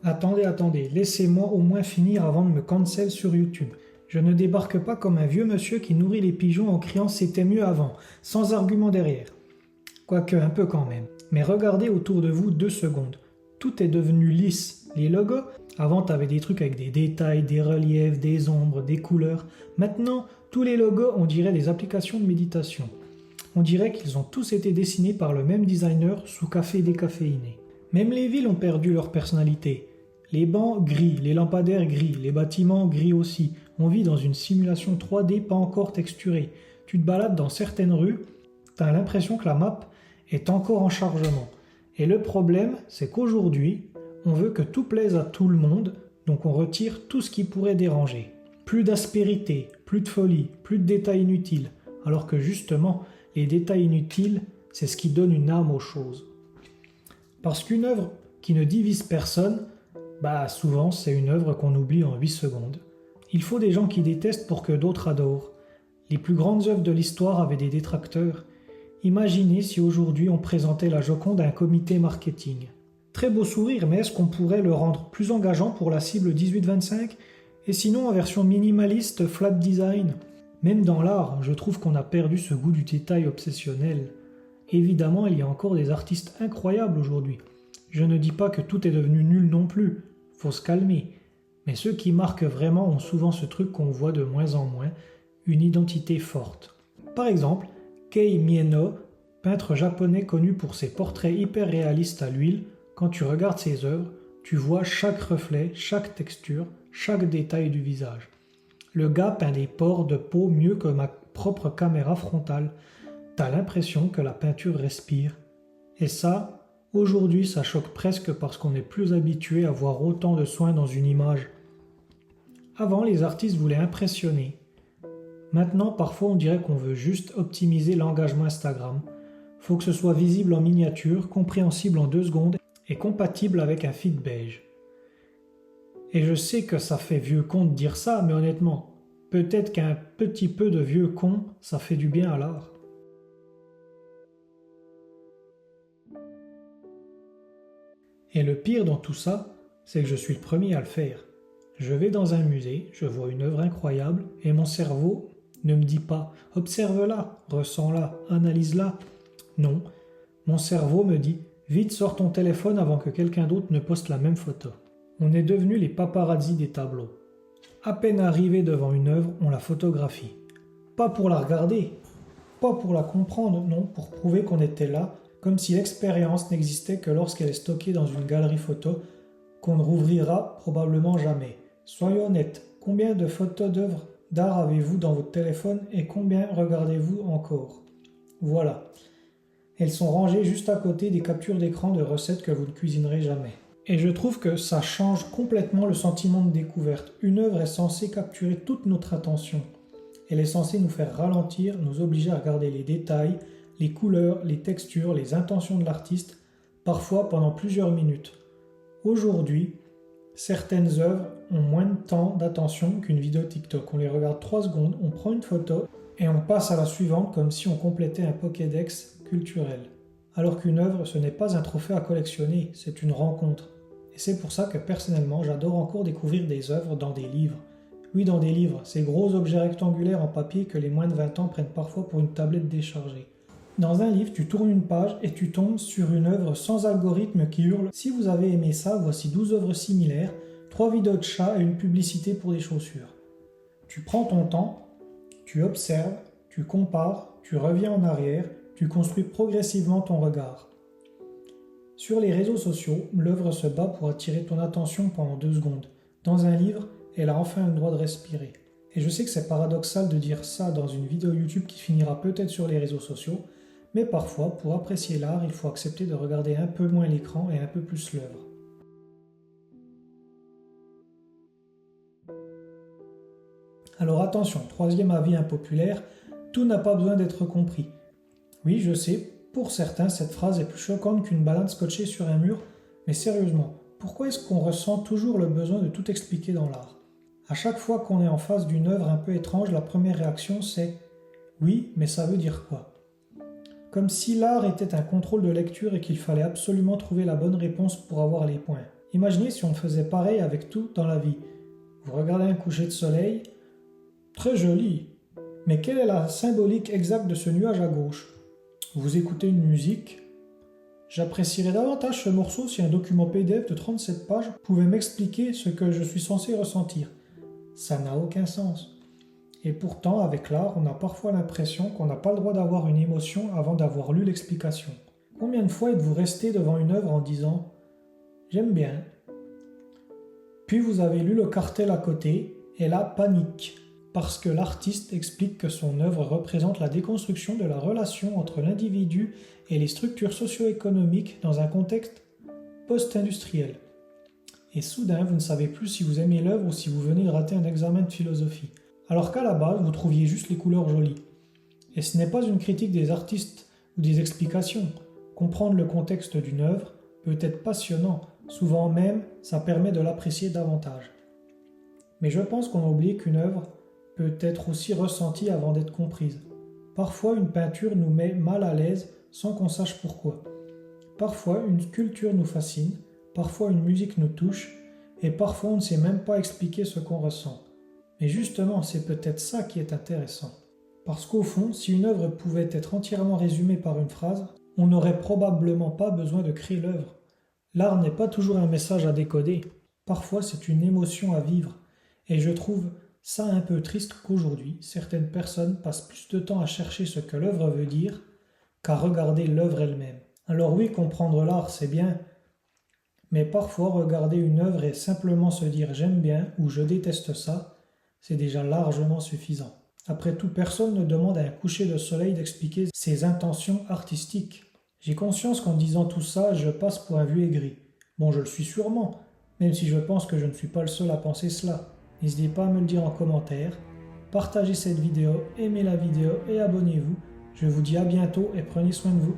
Attendez, laissez-moi au moins finir avant de me cancel sur YouTube. Je ne débarque pas comme un vieux monsieur qui nourrit les pigeons en criant c'était mieux avant, sans argument derrière. Quoique un peu quand même. Mais regardez autour de vous 2 secondes. Tout est devenu lisse. Les logos, avant t'avais des trucs avec des détails, des reliefs, des ombres, des couleurs. Maintenant, tous les logos on dirait des applications de méditation. On dirait qu'ils ont tous été dessinés par le même designer sous café décaféiné. Même les villes ont perdu leur personnalité. Les bancs gris, les lampadaires gris, les bâtiments gris aussi. On vit dans une simulation 3D pas encore texturée. Tu te balades dans certaines rues, t'as l'impression que la map est encore en chargement. Et le problème, c'est qu'aujourd'hui, on veut que tout plaise à tout le monde, donc on retire tout ce qui pourrait déranger. Plus d'aspérité, plus de folie, plus de détails inutiles. Alors que justement, les détails inutiles, c'est ce qui donne une âme aux choses. Parce qu'une œuvre qui ne divise personne, souvent c'est une œuvre qu'on oublie en 8 secondes. Il faut des gens qui détestent pour que d'autres adorent. Les plus grandes œuvres de l'histoire avaient des détracteurs. Imaginez si aujourd'hui on présentait la Joconde à un comité marketing. Très beau sourire, mais est-ce qu'on pourrait le rendre plus engageant pour la cible 18-25 ? Et sinon en version minimaliste, flat design ? Même dans l'art, je trouve qu'on a perdu ce goût du détail obsessionnel. Évidemment, il y a encore des artistes incroyables aujourd'hui. Je ne dis pas que tout est devenu nul non plus, faut se calmer. Mais ceux qui marquent vraiment ont souvent ce truc qu'on voit de moins en moins, une identité forte. Par exemple, Kei Mieno, peintre japonais connu pour ses portraits hyper réalistes à l'huile, quand tu regardes ses œuvres, tu vois chaque reflet, chaque texture, chaque détail du visage. Le gars peint des pores de peau mieux que ma propre caméra frontale. T'as l'impression que la peinture respire. Et ça, aujourd'hui, ça choque presque parce qu'on est plus habitué à voir autant de soin dans une image. Avant, les artistes voulaient impressionner. Maintenant, parfois, on dirait qu'on veut juste optimiser l'engagement Instagram. Faut que ce soit visible en miniature, compréhensible en 2 secondes et compatible avec un feed beige. Et je sais que ça fait vieux con de dire ça, mais honnêtement, peut-être qu'un petit peu de vieux con, ça fait du bien à l'art. Et le pire dans tout ça, c'est que je suis le premier à le faire. Je vais dans un musée, je vois une œuvre incroyable, et mon cerveau ne me dit pas « observe-la, ressens-la, analyse-la ». Non, mon cerveau me dit « vite sors ton téléphone avant que quelqu'un d'autre ne poste la même photo ». On est devenus les paparazzis des tableaux. À peine arrivé devant une œuvre, on la photographie. Pas pour la regarder, pas pour la comprendre, non, pour prouver qu'on était là, comme si l'expérience n'existait que lorsqu'elle est stockée dans une galerie photo qu'on ne rouvrira probablement jamais. Soyons honnêtes, combien de photos d'œuvres d'art avez-vous dans votre téléphone et combien regardez-vous encore ? Voilà. Elles sont rangées juste à côté des captures d'écran de recettes que vous ne cuisinerez jamais. Et je trouve que ça change complètement le sentiment de découverte. Une œuvre est censée capturer toute notre attention. Elle est censée nous faire ralentir, nous obliger à regarder les détails, les couleurs, les textures, les intentions de l'artiste, parfois pendant plusieurs minutes. Aujourd'hui, certaines œuvres ont moins de temps d'attention qu'une vidéo TikTok. On les regarde 3 secondes, on prend une photo et on passe à la suivante comme si on complétait un Pokédex culturel. Alors qu'une œuvre, ce n'est pas un trophée à collectionner, c'est une rencontre. Et c'est pour ça que personnellement, j'adore encore découvrir des œuvres dans des livres. Oui, dans des livres, ces gros objets rectangulaires en papier que les moins de 20 ans prennent parfois pour une tablette déchargée. Dans un livre, tu tournes une page et tu tombes sur une œuvre sans algorithme qui hurle « Si vous avez aimé ça, voici 12 œuvres similaires, 3 vidéos de chats et une publicité pour des chaussures. » Tu prends ton temps, tu observes, tu compares, tu reviens en arrière, tu construis progressivement ton regard. Sur les réseaux sociaux, l'œuvre se bat pour attirer ton attention pendant 2 secondes. Dans un livre, elle a enfin le droit de respirer. Et je sais que c'est paradoxal de dire ça dans une vidéo YouTube qui finira peut-être sur les réseaux sociaux, mais parfois, pour apprécier l'art, il faut accepter de regarder un peu moins l'écran et un peu plus l'œuvre. Alors attention, 3e avis impopulaire, tout n'a pas besoin d'être compris. Oui, je sais, pour certains, cette phrase est plus choquante qu'une balade scotchée sur un mur, mais sérieusement, pourquoi est-ce qu'on ressent toujours le besoin de tout expliquer dans l'art ? À chaque fois qu'on est en face d'une œuvre un peu étrange, la première réaction c'est « oui, mais ça veut dire quoi ?» Comme si l'art était un contrôle de lecture et qu'il fallait absolument trouver la bonne réponse pour avoir les points. Imaginez si on faisait pareil avec tout dans la vie. Vous regardez un coucher de soleil, très joli, mais quelle est la symbolique exacte de ce nuage à gauche? Vous écoutez une musique. J'apprécierais davantage ce morceau si un document PDF de 37 pages pouvait m'expliquer ce que je suis censé ressentir. Ça n'a aucun sens. Et pourtant, avec l'art, on a parfois l'impression qu'on n'a pas le droit d'avoir une émotion avant d'avoir lu l'explication. Combien de fois êtes-vous resté devant une œuvre en disant « J'aime bien ». Puis vous avez lu le cartel à côté, et là, panique, parce que l'artiste explique que son œuvre représente la déconstruction de la relation entre l'individu et les structures socio-économiques dans un contexte post-industriel. Et soudain, vous ne savez plus si vous aimez l'œuvre ou si vous venez de rater un examen de philosophie. Alors qu'à la base, vous trouviez juste les couleurs jolies. Et ce n'est pas une critique des artistes ou des explications. Comprendre le contexte d'une œuvre peut être passionnant, souvent même, ça permet de l'apprécier davantage. Mais je pense qu'on oublie qu'une œuvre peut être aussi ressentie avant d'être comprise. Parfois, une peinture nous met mal à l'aise sans qu'on sache pourquoi. Parfois, une sculpture nous fascine, parfois une musique nous touche, et parfois on ne sait même pas expliquer ce qu'on ressent. Mais justement, c'est peut-être ça qui est intéressant. Parce qu'au fond, si une œuvre pouvait être entièrement résumée par une phrase, on n'aurait probablement pas besoin de créer l'œuvre. L'art n'est pas toujours un message à décoder. Parfois, c'est une émotion à vivre. Et je trouve ça un peu triste qu'aujourd'hui, certaines personnes passent plus de temps à chercher ce que l'œuvre veut dire qu'à regarder l'œuvre elle-même. Alors oui, comprendre l'art, c'est bien, mais parfois regarder une œuvre et simplement se dire « j'aime bien » ou « je déteste ça », c'est déjà largement suffisant. Après tout, personne ne demande à un coucher de soleil d'expliquer ses intentions artistiques. J'ai conscience qu'en disant tout ça, je passe pour un vieux aigri. Bon, je le suis sûrement, même si je pense que je ne suis pas le seul à penser cela. N'hésitez pas à me le dire en commentaire. Partagez cette vidéo, aimez la vidéo et abonnez-vous. Je vous dis à bientôt et prenez soin de vous.